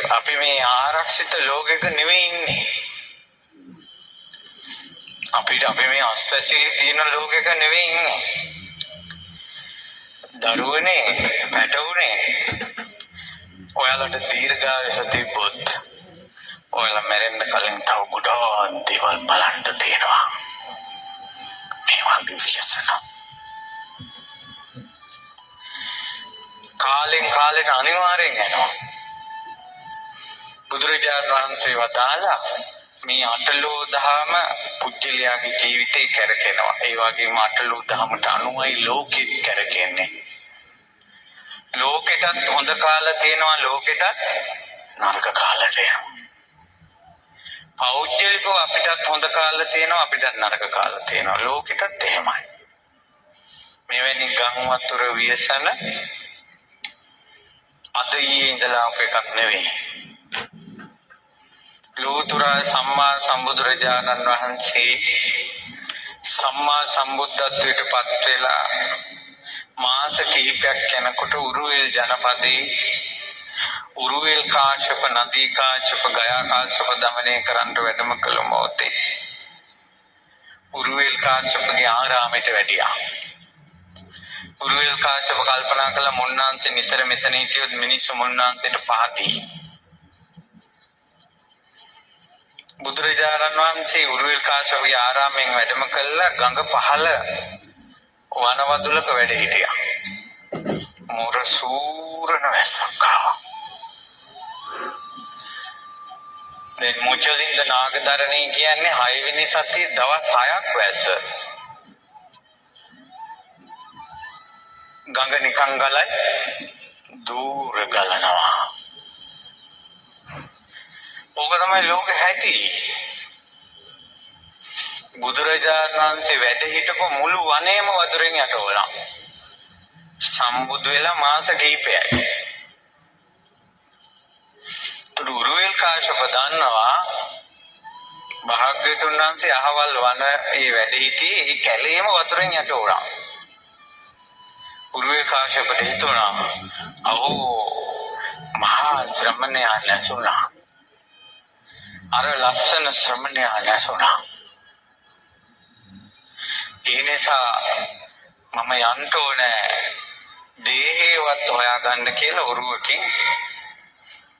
අපි මේ ආරක්ෂිත ලෝකයක නෙවෙයි ඉන්නේ. අපි මේ අස්වැසිලි තියෙන ලෝකයක නෙවෙයි ඉන්නේ. දරුවනේ පැටවුනේ ඔයාලට දීර්ඝායුෂ තිබ්බොත් ඔයාලා මැරෙන්න කලින් තව ගොඩාක් දේවල් බලන්න තියෙනවා. මේ වගේ විශේෂණ කාලෙන් කාලෙට අනිවාර්යෙන් යනවා. බුදුරජාණන් වහන්සේ වදාළා මේ අටලෝ දහම පුජ්‍යලයාගේ ජීවිතේ කරකිනවා. ඒ වගේම අටලෝ දහමට අනුවයි ලෝකෙත් කරකෙන්නේ. ලෝකෙටත් හොඳ කාල තියෙනවා, ලෝකෙටත් නරක කාල තියෙනවා. පෞද්ගලිකව අපිටත් හොඳ කාල තියෙනවා, අපිටත් නරක කාල තියෙනවා. ලෝකෙටත් එහෙමයි. මෙවැනි ගම් වතුර වියසන අද ඊයේ ඉඳලා අප එකක් නෙවෙයි. ලෝතර සම්මා සම්බුදුරජාණන් වහන්සේ සම්මා සම්බුද්ධත්වයට පත් වෙලා මාස කිහිපයක් යනකොට උරුවෙල් ජනපදයේ උරුවෙල් කාශ්‍යප නදී කාශ්‍යප ගයා කාශ්‍යප දමනය කරන්න වැඩම කළ මොහොතේ උරුවෙල් කාශ්‍යපගේ ආරාමයට වැඩියා. උරුවෙල් කාශ්‍යප කල්පනා කළ මුන්නාන්සේ නිතර මෙතන හිටියොත් මිනිස්සු මුන්නාන්සේට පහදී. බුදුරජාණන් වහන්සේ උරුවෙල් කාශ්‍යපගේ ආරාමයෙන් වැඩම කළා ගඟ පහළ වනවදුලක වැඩ හිටියා. මොර සූරන වැස්සක් ආවා. දැන් මුචලින්ද නාගදරණී කියන්නේ 6 වෙනි සතියේ දවස් 6ක් වැස්ස. ගඟ නිකන් ගලයි දූර ගලනවා. ඕක තමයි ලෝකෙ හැටි. බුදුරජාණන් වහන්සේ වැඩ හිටපු මුළු වනයේම වතුරෙන් යට වුණා. සම්බුදු වෙලා මාස කිහිපයයි. උරුවෙල් කාශ්‍යප දන්නවා භාග්‍යවතුන් වහන්සේ අහවල් වනයේ වැඩ සිටියේ ඒ කැලේම වතුරෙන් යට වුණා. උරුවෙල් කාශ්‍යපට හිතුණා අහෝ මහා ශ්‍රමණයා නැසුණා. අර ලස්සන ශ්‍රමණයා නැසුණා. ඒ නිසා මම යන්න ඕනේ දේහේවත් හොයාගන්න කියලා උරුවකින්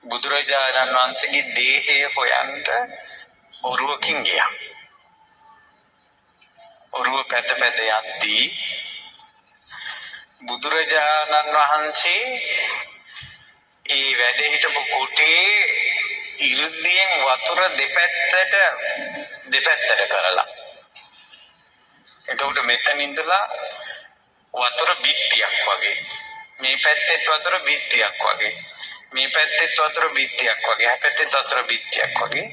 බුදුරජාණන් වහන්සේගේ දේහය හොයන්න උරුවකින් ගියා. උරුව පැද්ද පැද්ද යද්දී බුදුරජාණන් වහන්සේ ඒ වැඩ හිටපු කුටියේ ඉර්ධියෙන් වතුර දෙපැත්තට කරලා එතකොට මෙතන ඉඳලා වතුර බිත්තියක් වගේ මේ පැත්තෙත් වතුර බිත්තියක් වගේ මේ පැත්තෙත් වතුර බිත්තියක් වගේ හැ පැත්තෙත් වතුර බිත්තියක් වගේ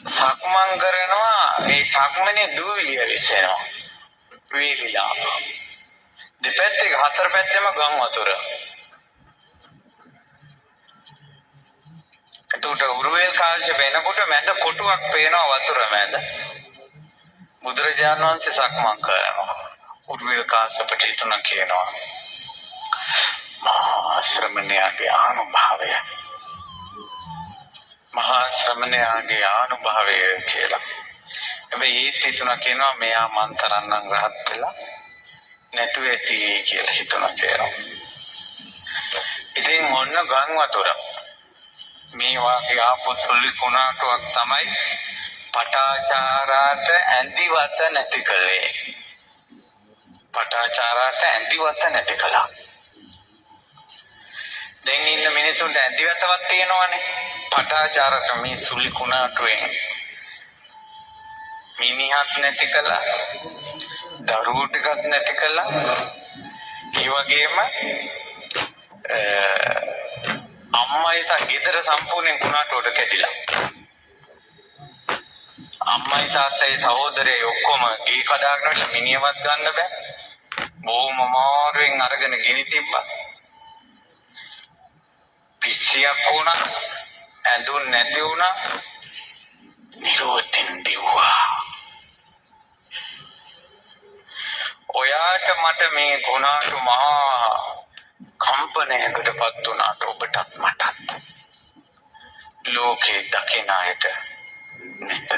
සක්මන් කරනවා. ඒ සක්මනේ දූවිලි විසෙනවා වීලිලා දෙපැත්තේ හතර පැත්තෙම ගම් වතුර. එතකොට උරුවෙල් කාශ්‍යප එනකොට මැද කොටුවක් පේනවා වතුර මැද. බුදුරජාණන් වහන්සේ සක්මන් කරනවා. උරුවෙල් කාශ්‍යපට හිතුණා කියනවා මහා ශ්‍රමණයාගේ ආනුභාවය මහා ශ්‍රමණයාගේ ආනුභාවය කියලා. හැබැයි ඒත් හිතුණා කියනවා මෙයා මන් තරන්නම් රහත් වෙලා නැතු ඇති කියලා හිතුණා කියනවා. ඉතින් මොන ගම් වතුර මේ වාගේ ආපු සුළි කුණාටුවක් තමයි පටාචාරාට ඇඳිවත නැති කළේ. පටාචාරාට ඇඳිවත නැති කළා. දැන් ඉන්න මිනිසුන්ට ඇඳිවතවත් තියෙනවනේ. පටාචාරාට මේ සුළි කුණාටුවෙන් මිනිහත් නැති කළා. දරුවෝ ටිකක් නැති කළා. ඒ වගේම අම්මයි තා ගෙදර සම්පූර්ණයෙන් කුණාටුවට කැඩිලා. අම්මයි තාත්තයි සහෝදරයයි ඔක්කොම ගේ කඩාගෙන ඉන්න මිනිහවත් ගන්න බෑ. බොහොම අමාරුවෙන් අරගෙන ගිනි තිබ්බා. පිස්සියක් වුණා. ඇඳුම් නැති වුණා. නිරෝධින් දිව්වා. ඔයාට මට මේ කුණාටු මහා කම්පනයකටපත් වුණාට ඔබටත් මටත් ලෝකේ දකින අයට නිත